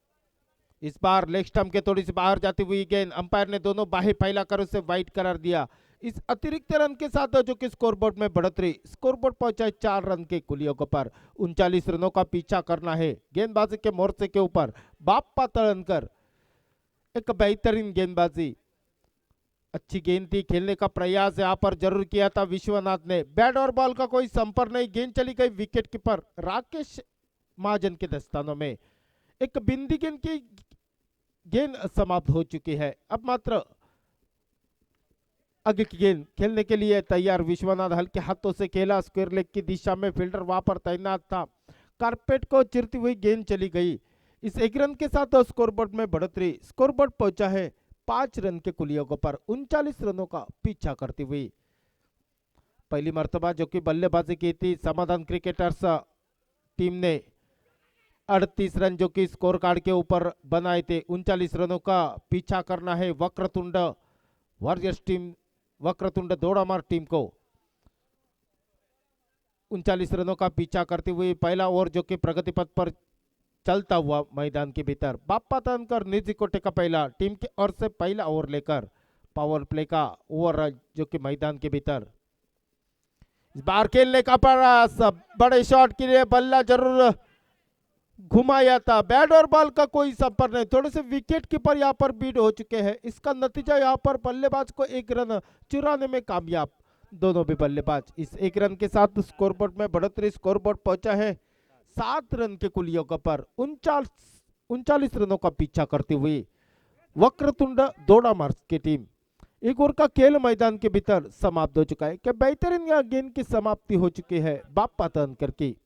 इस बार लेग स्टंप के थोड़ी सी बाहर जाती हुई गेंद, अंपायर ने दोनों बाहें फैलाकर उसे वाइड करार दिया। इस अतिरिक्त रन के साथ जो कि स्कोरबोर्ड में बढ़ोतरी, स्कोरबोर्ड पहुंचा है 4 रन के कुल योग पर। 39 रनों का पीछा करना है गेंदबाजी के मोर्चे के ऊपर। बाप्पा तळणकर, एक बेहतरीन गेंदबाजी, अच्छी गेंद थी, खेलने का प्रयास यहाँ पर जरूर किया था विश्वनाथ ने। बैट और बॉल का कोई संपर्क नहीं, गेंद चली गई विकेट कीपर राकेश महाजन के दस्तानों में। एक बिंदी गेंद की गेंद समाप्त हो चुकी है। अब मात्र आगे की गेंद खेलने के लिए तैयार विश्वनाथ, हल्के हाथों से खेला, स्क्वायर लेग की दिशा में फील्डर वहां पर तैनात था। कारपेट को चिरती हुई गेंद चली गई। इस 1 रन के साथ स्कोरबोर्ड में बढ़ोतरी, स्कोरबोर्ड पहुंचा है 5 रन के कुल योगों पर। 39 रनों का पीछा करती हुई पहली मर्तबा जो कि बल्लेबाजी की थी समाधान क्रिकेटर्स टीम ने 38 रन जो कि स्कोर कार्ड के ऊपर बनाए थे। 39 रनों का पीछा करना है Vakratund warriors team, Vakratund Daudamar team को। 39 रनों का पीछा करते हुए पहला ओवर जो कि प्रगति पथ पर चलता हुआ मैदान के भीतर। बाप्पा तळणकर निजी कोटे का पहला, टीम के ओर से पहला ओवर लेकर पावर प्ले का ओवर जो कि मैदान के भीतर। इस बार खेलने का प्रयास, बड़े शॉट के लिए बल्ला जरूर घुमाया था, बैट और बॉल का कोई संपर्क नहीं। थोड़े से विकेट कीपर यहाँ पर बीट हो चुके हैं। इसका नतीजा यहाँ पर बल्लेबाज को 1 रन चुराने में कामयाब दोनों भी बल्लेबाज। इस 1 रन के साथ स्कोरबोर्ड में बढ़ोतरी, स्कोरबोर्ड पहुंचा है 7 रन के कुल योग पर। 39 रनों का पीछा करती हुई वक्रतुंड दौड़ामार की टीम। 1 ओवर का खेल मैदान के भीतर समाप्त हो चुका है। क्या बेहतरीन यहाँ गेंद की समाप्ति हो चुकी है बाप्पा तळणकर की।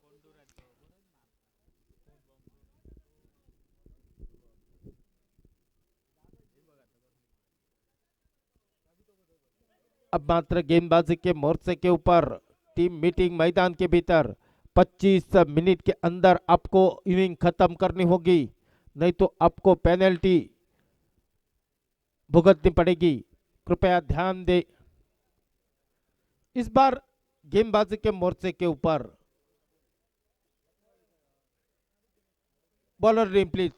अब मात्र गेंदबाजी के मोर्चे के ऊपर टीम मीटिंग मैदान के भीतर। 25 मिनट के अंदर आपको इनिंग खत्म करनी होगी, नहीं तो आपको पेनल्टी भुगतनी पड़ेगी, कृपया ध्यान दे। इस बार गेंदबाजी के मोर्चे के ऊपर बॉलर नेम प्लीज।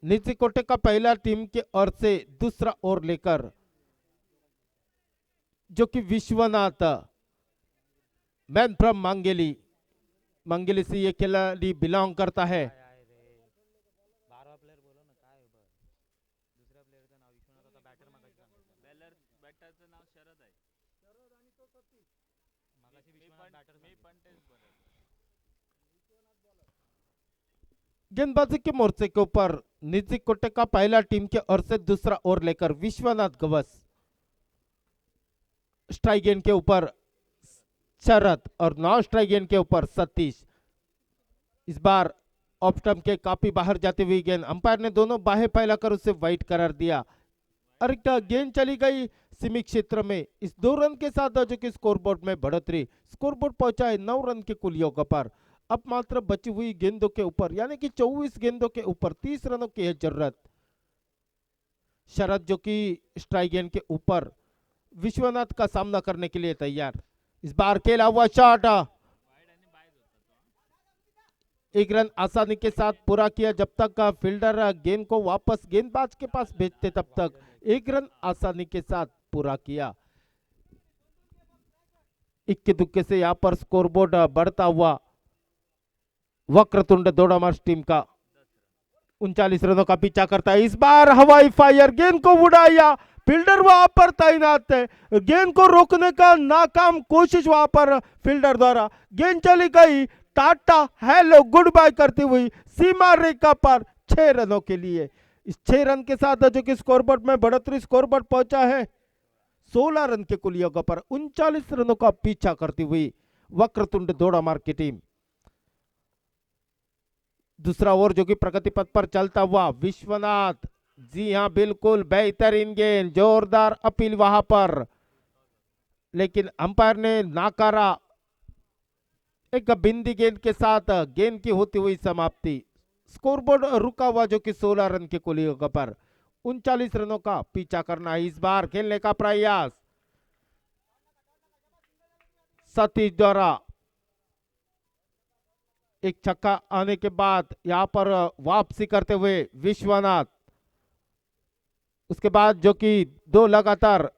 निजी कोटे का पहला, टीम के ओर से दूसरा ओवर लेकर जो कि विश्वनाथ, मैन फ्रॉम मांगेली, मांगेली से ये खिलाड़ी बिलोंग करता है। गेंदबाजी के मोर्चे के ऊपर निजी कोटे का पहला, टीम के ओर से दूसरा ओवर लेकर विश्वनाथ गवस। स्ट्राइक गेंद के ऊपर शरद और नॉन स्ट्राइक गेंद के ऊपर सतीश। इस बार ऑफ स्टंप के काफी बाहर जाती हुई गेंद, अंपायर ने दोनों बाहें फैलाकर उसे वाइड करार दिया और गेंद चली गई सीमित क्षेत्र में। इस 2 रन के साथ जो कि स्कोरबोर्ड में बढ़ोतरी, स्कोरबोर्ड पहुंचा है 9 रन के कुल योग पर। अब मात्र बची हुई गेंदों के ऊपर यानी कि 24 गेंदों के ऊपर 30 रनों की है जरूरत। शरद जो कि स्ट्राइक गेंद के ऊपर विश्वनाथ का सामना करने के लिए तैयार। इस बार खेला हुआ शॉट 1 रन आसानी के साथ पूरा किया। जब तक फील्डर गेंद को वापस गेंदबाज के पास भेजते तब तक 1 रन आसानी के साथ पूरा किया। इक्के दुक्के से यहाँ पर स्कोरबोर्ड बढ़ता हुआ वक्रतुंड दौड़ामार टीम का 39 रनों का पीछा करता है। इस बार हवाई फायर, गेंद को उड़ाया, फील्डर वहां पर तैनात है, गेंद को रोकने का नाकाम कोशिश वहां पर फील्डर द्वारा। गेंद चली गई, टाटा हेलो गुड बाय करती हुई सीमा रेखा पर 6 रनों के लिए। इस 6 रन के साथ जो कि स्कोरबोर्ड में बढ़ोतरी, स्कोरबोर्ड पहुंचा है 16 रन के कुल योग पर। 39 रनों का पीछा करती हुई वक्रतुंड दौड़ामार की टीम। दूसरा ओवर जो कि प्रगति पथ पर चलता हुआ विश्वनाथ, जी हां बिल्कुल बेहतरीन गेंद, जोरदार अपील वहां पर, लेकिन अंपायर ने नाकारा। एक बिंदी गेंद के साथ गेंद की होती हुई समाप्ति। स्कोरबोर्ड रुका हुआ जो कि 16 रन के कुल योग पर। 39 रनों का पीछा करना है। इस बार खेलने का प्रयास सतीश द्वारा एक छक्का आने के बाद यहाँ पर वापसी करते हुए विश्वनाथ, उसके बाद जो कि 2 लगातार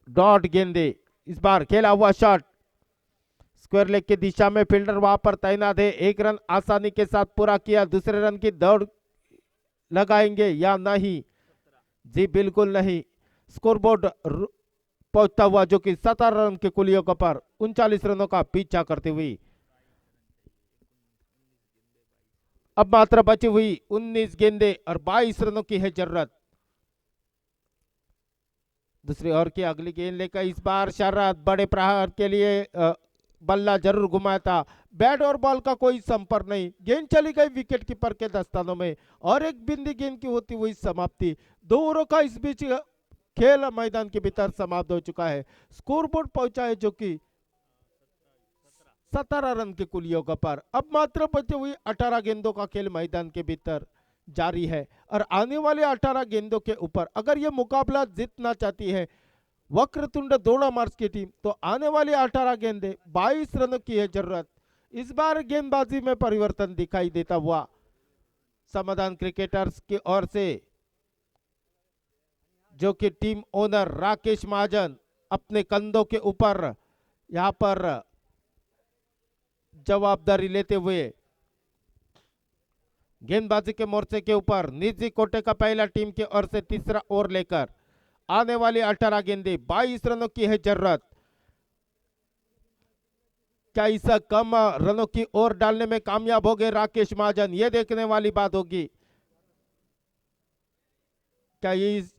डॉट गेंदे। इस बार खेला हुआ शॉट स्क्वायर लेग की दिशा में, फील्डर वहां पर तैनात है। 1 रन आसानी के साथ पूरा किया। दूसरे रन की दौड़ लगाएंगे या नहीं? जी बिल्कुल नहीं। स्कोरबोर्ड पहुंचता हुआ जो कि 17 रन के कुल योग पर 39 रनों का पीछा करते हुए अब मात्र बची हुई 19 गेंदे और 22 रनों की है जरूरत। दूसरी ओवर की अगली गेंद लेकर इस बार शरद बड़े प्रहार के लिए बल्ला जरूर घुमाया था। बैट और बॉल का कोई संपर्क नहीं, गेंद चली गई विकेट कीपर के दस्तानों में और एक बिंदी गेंद की होती हुई समाप्ति। 2 ओवरों का इस बीच खेल मैदान के भीतर समाप्त हो चुका है। स्कोरबोर्ड पहुंचा है जो कि 17 रन के कुल योग पर। अब मात्र बचे हुई 18 गेंदों का खेल मैदान के भीतर जारी है और आने वाले 18 गेंदों के ऊपर अगर ये मुकाबला जीतना चाहती है वक्रतुंड दोड़ा मार्च की टीम, तो आने वाली 18 गेंदे 22 रनों की है जरूरत। इस बार गेंदबाजी में परिवर्तन दिखाई देता हुआ समाधान क्रिकेटर्स की ओर से जो कि टीम ओनर राकेश महाजन अपने कंधों के ऊपर यहां पर जवाबदारी लेते हुए गेंदबाजी के मोर्चे के ऊपर निजी कोटे का पहला टीम की ओर से तीसरा ओवर लेकर आने वाली 18 गेंदे 22 रनों की है जरूरत। क्या इस कम रनों की ओर डालने में कामयाब हो गए राकेश महाजन? ये देखने वाली बात होगी। क्या ये इस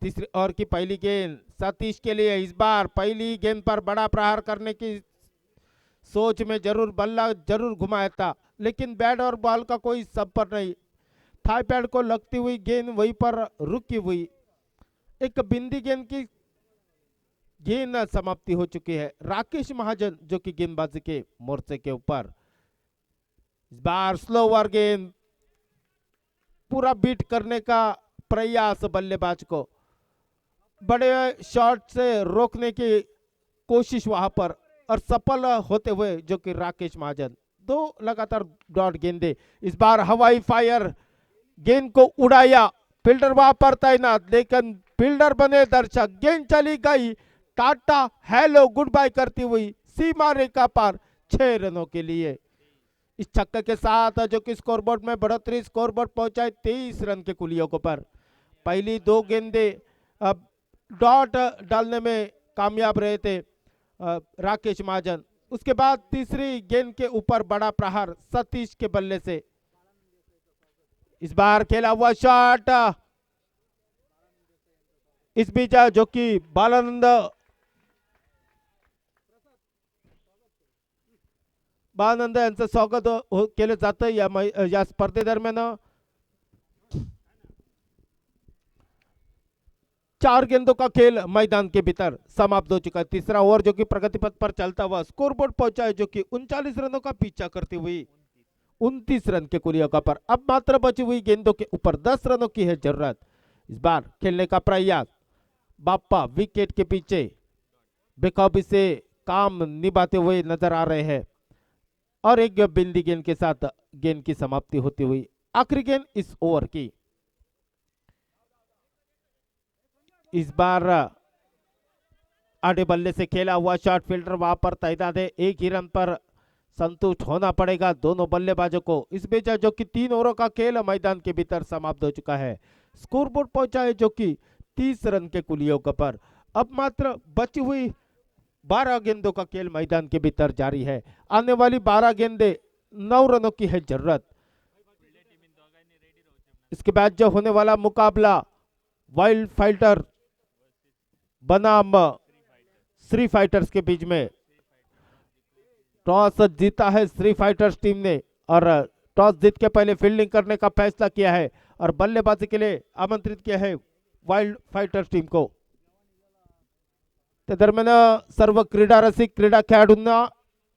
तीसरी ओवर की पहली गेंद सतीश के लिए इस बार पहली गेंद पर बड़ा प्रहार करने की सोच में जरूर बल्ला जरूर घुमाया था, लेकिन बैट और बॉल का कोई संपर्क नहीं। थाई पैड को लगती हुई गेंद वहीं पर रुकी हुई। एक बिंदी गेंद की गेंद समाप्ति हो चुकी है। राकेश महाजन जो कि गेंदबाजी के मोर्चे के ऊपर इस बार स्लो ओवर गेंद पूरा बीट करने का प्रयास, बल्लेबाज को बड़े शॉट से रोकने की कोशिश वहां पर और सफल होते हुए जो कि राकेश महाजन। 2 लगातार डॉट गेंदे। इस बार हवाई फायर गेंद को उड़ाया, फील्डर वहां पर तैनात, लेकिन फील्डर बने दर्शक। गेंद चली गई, टाटा हेलो गुड बाय करती हुई सीमा रेखा पार 6 रनों के लिए। इस छक्के के साथ जो कि स्कोरबोर्ड में बढ़ोतरी, स्कोरबोर्ड पहुंचाए 23 रन के कुल योग पर। पहली 2 गेंदे अब डॉट डालने में कामयाब रहे थे राकेश महाजन। उसके बाद तीसरी गेंद के ऊपर बड़ा प्रहार सतीश के बल्ले से। इस बार खेला हुआ शॉट, इस बीच जो कि बालानंद यांचं स्वागत केलं जातं या स्पर्धेदरम्यान। 4 गेंदों का खेल मैदान के भीतर समाप्त हो चुका है। तीसरा ओवर जो कि प्रगति पथ पर चलता हुआ स्कोरबोर्ड पहुंचा है जो कि 39 रनों का पीछा करती हुई 29 रन के कुल योग पर। अब मात्र बची हुई गेंदों के ऊपर 10 रनों की है जरूरत। इस बार खेलने का प्रयास, बाप्पा विकेट के पीछे बेखौफी से काम निभाते हुए नजर आ रहे हैं और एक बिंदी गेंद के साथ गेंद की समाप्ति होती हुई आखिरी गेंद इस ओवर की। इस बार आधे बल्ले से खेला हुआ शॉट, फील्डर वहां पर तैनात है। 1 ही रन पर संतुष्ट होना पड़ेगा दोनों बल्लेबाजों को। इस बीच जो कि 3 ओवरों का खेल मैदान के भीतर समाप्त हो चुका है। स्कोरबोर्ड पहुंचा है जो कि 30 रन के कुल योग पर। अब मात्र बची हुई 12 गेंदों का खेल मैदान के भीतर जारी है। आने वाली 12 गेंदे 9 रनों की है जरूरत। इसके बाद जो होने वाला मुकाबला वाइल्ड फाइटर बनाम श्री फाइटर्स के बीच में, टॉस जीता है श्री फाइटर्स टीम ने और टॉस जीत के पहले फील्डिंग करने का फैसला किया है और बल्लेबाजी के लिए आमंत्रित किया है वाइल्ड फाइटर्स टीम को। त्या दरम्यान सर्व क्रीडा रसिक क्रीडा खेळाडूंना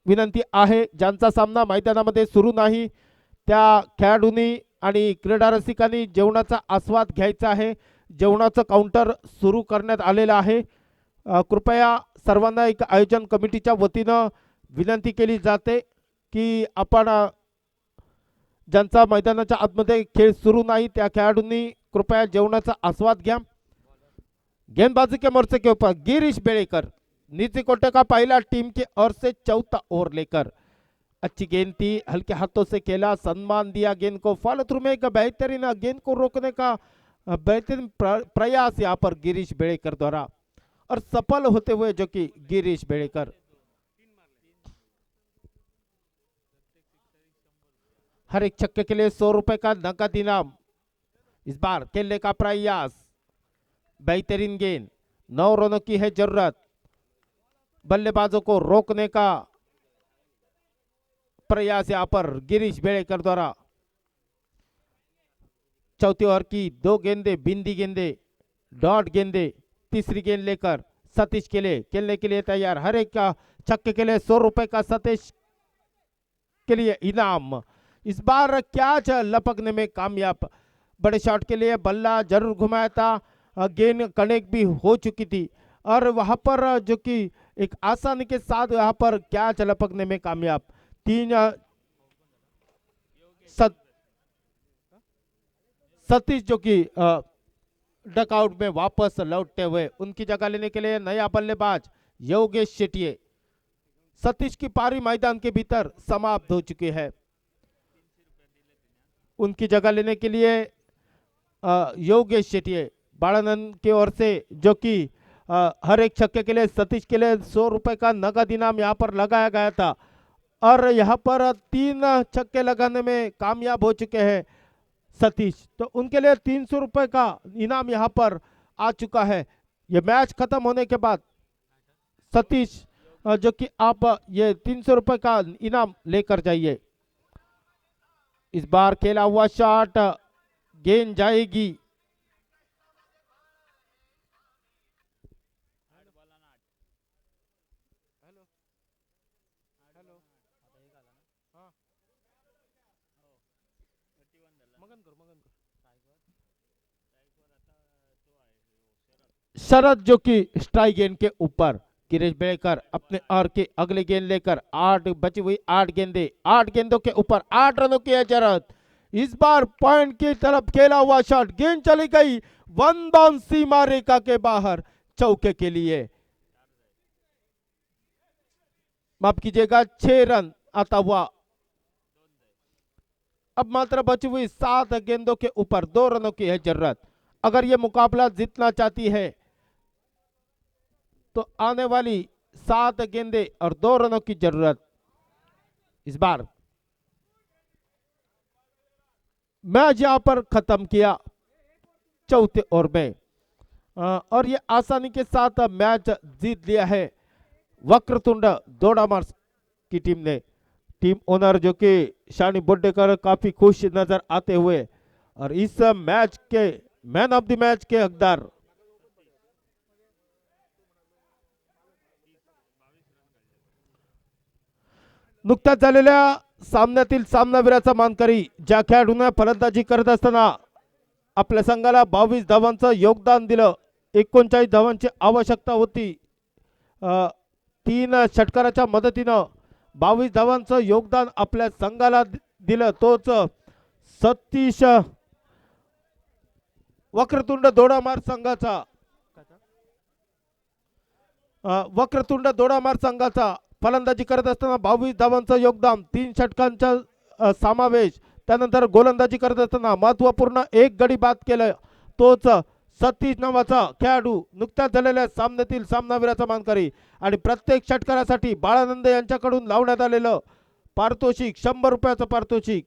विनंती आहे, ज्यांचा सामना मैदानामध्ये सुरू नाही त्या खेळाडूंनी आणि क्रीडा रसिकांनी जेवणाचा आस्वाद घ्यायचा आहे। जेवणाचं काउंटर सुरू करण्यात आलेलं आहे। कृपया सर्वांना एक आयोजन कमिटीच्या वतीनं विनंती केली जाते की आपण ज्यांचा मैदानाच्या आतमध्ये खेळ सुरू नाही त्या खेळाडूंनी कृपया जेवणाचा आस्वाद घ्या। गेंदबाजी के मोर्चे के ऊपर गिरीश बेड़ेकर नीचे कोटे का पहला टीम के ओर से चौथा ओवर लेकर अच्छी गेंद थी, हल्के हाथों से खेला, सम्मान दिया गेंद को, फॉलो थ्रू में एक बेहतरीन गेंद को रोकने का बेहतरीन प्रयास यहाँ पर गिरीश बेड़ेकर द्वारा और सफल होते हुए जो कि गिरीश बेड़ेकर हर एक छक्के के लिए 100 रुपए का नगद इनाम। इस बार खेलने का प्रयास, बेहतरीन गेंद, 9 रनों की है जरूरत, बल्लेबाजों को रोकने का प्रयास यहाँ पर गिरीश बेड़ेकर द्वारा। चौथी ओवर की 2 गेंदे, बिंदी गेंदे, डॉट गेंदे, तीसरी गेंद लेकर सतीश के लिए खेलने के लिए तैयार। हर एक का छक्के के लिए 100 रुपए का सतीश के लिए इनाम। इस बार कैच लपकने में कामयाब, बड़े शॉट के लिए बल्ला जरूर घुमाया था, गेंद कनेक्ट भी हो चुकी थी और वहां पर जो कि एक आसानी के साथ वहां पर कैच लपकने में कामयाब। 3 सतीश जो कि डकआउट में वापस लौटते हुए उनकी जगह लेने के लिए नया बल्लेबाज योगेश शेट्टी। सतीश की पारी मैदान के भीतर समाप्त हो चुकी है। उनकी जगह लेने के लिए योगेश शेट्टी बाड़ानंद की ओर से जो कि हर एक छक्के के लिए सतीश के लिए 100 रुपए का नगद इनाम यहाँ पर लगाया गया था और यहाँ पर 3 छक्के लगाने में कामयाब हो चुके हैं सतीश, तो उनके लिए 300 रुपए का इनाम यहाँ पर आ चुका है। ये मैच खत्म होने के बाद सतीश जो कि आप ये 300 रुपए का इनाम लेकर जाइए। इस बार खेला हुआ शॉट, गेंद जाएगी। शरद जो कि स्ट्राइक गेंद के ऊपर, गिरीश बेड़ेकर अपने ओर के अगले गेंद लेकर 8 बची हुई 8 गेंदे, 8 गेंदों के ऊपर 8 रनों की है जरूरत। इस बार पॉइंट की तरफ खेला हुआ शॉट, गेंद चली गई वन बाउंड सीमा रेखा के बाहर चौके के लिए, माफ कीजिएगा 6 रन आता हुआ। अब मात्र बची हुई 7 गेंदों के ऊपर 2 रनों की है जरूरत। अगर ये मुकाबला जीतना चाहती है तो आने वाली 7 गेंदे और 2 रनों की जरूरत। इस बार मैच यहां पर खत्म किया चौथे ओवर में और ये आसानी के साथ मैच जीत लिया है वक्रतुंड दोडामार्स की टीम ने। टीम ओनर जो कि शानी बोडेकर काफी खुश नजर आते हुए और इस मैच के मैन ऑफ द मैच के हकदार नुकत्याच झालेल्या सामन्यातील सामनावीराचा मानकरी ज्या खेळाडूने फलंदाजी करत असताना आपल्या संघाला 22 धावांचं योगदान दिलं, 39 धावांची आवश्यकता होती, 3 षटकाराच्या मदतीनं 22 धावांचं योगदान आपल्या संघाला दिलं, तोच सतीश वक्रतुंड दोडामार संघाचा फलंदाजी करत असताना 22 धावांचं योगदान, 3 षटकांचा समावेश, त्यानंतर गोलंदाजी करत असताना महत्वपूर्ण 1 गडी बाद केलं, तोच सतीश नावाचा खेळाडू नुकत्याच झालेल्या सामन्यातील सामनावीराचा मानकरी। आणि प्रत्येक षटकारासाठी बाळानंद यांच्याकडून लावण्यात आलेलं पारितोषिक 100 रुपयाचं पारितोषिक